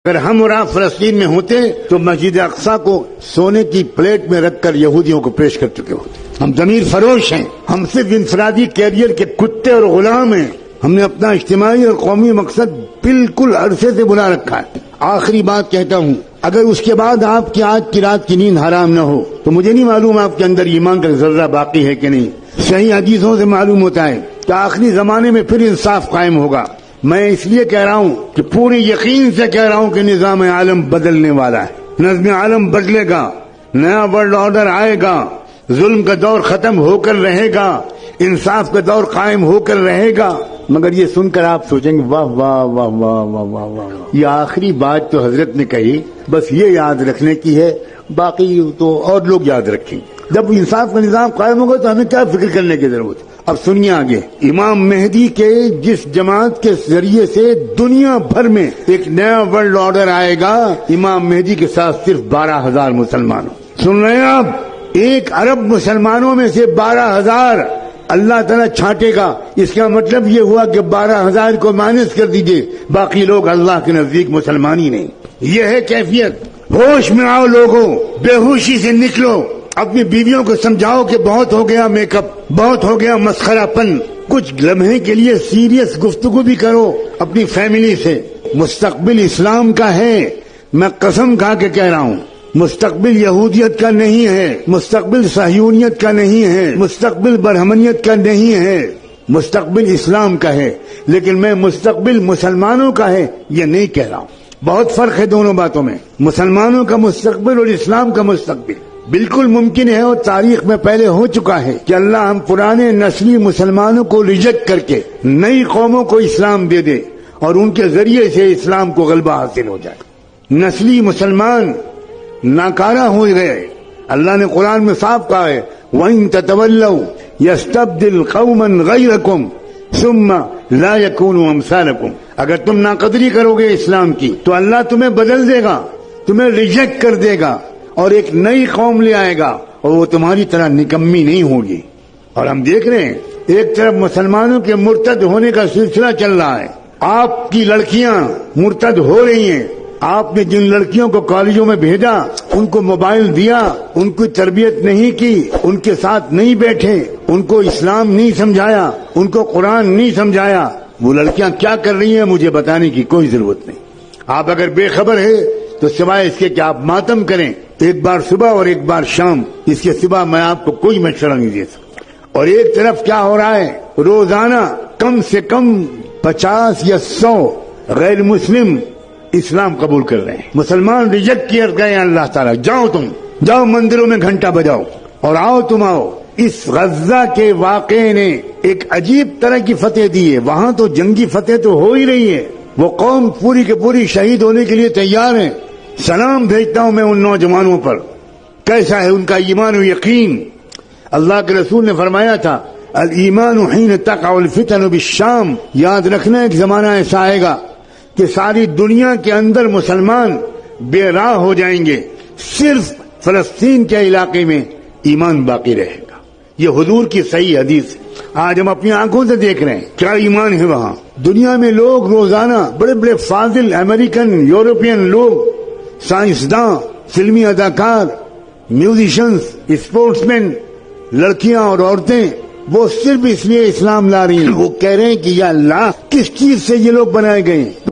اگر ہم اور آپ فلسطین میں ہوتے تو مسجد اقصی کو سونے کی پلیٹ میں رکھ کر یہودیوں کو پیش کر چکے ہوتے. ہم ضمیر فروش ہیں، ہم صرف انفرادی کیریئر کے کتے اور غلام ہیں. ہم نے اپنا اجتماعی اور قومی مقصد بالکل عرصے سے بلا رکھا ہے. آخری بات کہتا ہوں، اگر اس کے بعد آپ کی آج کی رات کی نیند حرام نہ ہو تو مجھے نہیں معلوم آپ کے اندر ایمان کا ذرہ باقی ہے کہ نہیں. صحیح حدیثوں سے معلوم ہوتا ہے کہ آخری زمانے میں پھر انصاف قائم ہوگا. میں اس لیے کہہ رہا ہوں کہ پوری یقین سے کہہ رہا ہوں کہ نظام عالم بدلنے والا ہے. نظم عالم بدلے گا، نیا ورلڈ آرڈر آئے گا، ظلم کا دور ختم ہو کر رہے گا، انصاف کا دور قائم ہو کر رہے گا. مگر یہ سن کر آپ سوچیں گے واہ واہ واہ واہ واہ واہ واہ، یہ آخری بات تو حضرت نے کہی بس یہ یاد رکھنے کی ہے، باقی تو اور لوگ یاد رکھیں گے. جب انصاف کا نظام قائم ہوگا تو ہمیں کیا فکر کرنے کی ضرورت ہے. اب سنیے آگے، امام مہدی کے جس جماعت کے ذریعے سے دنیا بھر میں ایک نیا ورلڈ آرڈر آئے گا، امام مہدی کے ساتھ صرف 12,000 مسلمانوں. سن رہے ہیں آپ؟ 1 ارب مسلمانوں میں سے 12,000 اللہ تعالیٰ چھانٹے گا. اس کا مطلب یہ ہوا کہ 12,000 کو مائنس کر دیجئے، باقی لوگ اللہ کے نزدیک مسلمان ہی نہیں. یہ ہے کیفیت. ہوش میں آؤ لوگوں، بے ہوشی سے نکلو. اپنی بیویوں کو سمجھاؤ کہ بہت ہو گیا میک اپ، بہت ہو گیا مسخرہ پن. کچھ لمحے کے لیے سیریس گفتگو بھی کرو اپنی فیملی سے. مستقبل اسلام کا ہے، میں قسم کھا کے کہہ رہا ہوں. مستقبل یہودیت کا نہیں ہے، مستقبل صہیونیت کا نہیں ہے، مستقبل برہمنیت کا نہیں ہے، مستقبل اسلام کا ہے. لیکن میں مستقبل مسلمانوں کا ہے یہ نہیں کہہ رہا ہوں. بہت فرق ہے دونوں باتوں میں. مسلمانوں کا مستقبل اور اسلام کا مستقبل. بالکل ممکن ہے اور تاریخ میں پہلے ہو چکا ہے کہ اللہ ہم پرانے نسلی مسلمانوں کو ریجیکٹ کر کے نئی قوموں کو اسلام دے دے اور ان کے ذریعے سے اسلام کو غلبہ حاصل ہو جائے. نسلی مسلمان ناکارہ ہو گئے. اللہ نے قرآن میں صاف کہا ہے وَإِن تَتَوَلَّوْا يَسْتَبْدِلْ قَوْمًا غَيْرَكُمْ ثُمَّ لَا يَكُونُوا أَمْثَالَكُمْ. اگر تم ناقدری کرو گے اسلام کی تو اللہ تمہیں بدل دے گا، تمہیں ریجیکٹ کر دے گا اور ایک نئی قوم لے آئے گا اور وہ تمہاری طرح نکمی نہیں ہوگی. اور ہم دیکھ رہے ہیں ایک طرف مسلمانوں کے مرتد ہونے کا سلسلہ چل رہا ہے. آپ کی لڑکیاں مرتد ہو رہی ہیں. آپ نے جن لڑکیوں کو کالجوں میں بھیجا، ان کو موبائل دیا، ان کی تربیت نہیں کی، ان کے ساتھ نہیں بیٹھے، ان کو اسلام نہیں سمجھایا، ان کو قرآن نہیں سمجھایا، وہ لڑکیاں کیا کر رہی ہیں مجھے بتانے کی کوئی ضرورت نہیں. آپ اگر بے خبر ہے تو سوائے اس کے کہ آپ ماتم کریں، ایک بار صبح اور ایک بار شام، اس کے صبح میں آپ کو کوئی مشورہ نہیں دے سکتا. اور ایک طرف کیا ہو رہا ہے، روزانہ کم سے کم 50 یا 100 غیر مسلم اسلام قبول کر رہے ہیں. مسلمان ریجیکٹ کیے گئے ہیں. اللہ تعالیٰ جاؤ، تم جاؤ مندروں میں گھنٹہ بجاؤ اور آؤ تم آؤ. اس غزہ کے واقعے نے ایک عجیب طرح کی فتح دی ہے. وہاں تو جنگی فتح تو ہو ہی رہی ہے، وہ قوم پوری کے پوری شہید ہونے کے لیے تیار ہے. سلام بھیجتا ہوں میں ان نوجوانوں پر، کیسا ہے ان کا ایمان و یقین. اللہ کے رسول نے فرمایا تھا الایمان حین تقع الفتن بالشام. یاد رکھنا ایک زمانہ ایسا آئے گا کہ ساری دنیا کے اندر مسلمان بے راہ ہو جائیں گے، صرف فلسطین کے علاقے میں ایمان باقی رہے گا. یہ حضور کی صحیح حدیث ہے. آج ہم اپنی آنکھوں سے دیکھ رہے ہیں کیا ایمان ہے وہاں. دنیا میں لوگ روزانہ بڑے بڑے فاضل امریکن، یورپین لوگ، سائنسداں، فلمی اداکار، میوزیشنز، اسپورٹس مین، لڑکیاں اور عورتیں، وہ صرف اس لیے اسلام لا رہی ہیں. وہ کہہ رہے ہیں کہ یا اللہ کس چیز سے یہ لوگ بنائے گئے ہیں.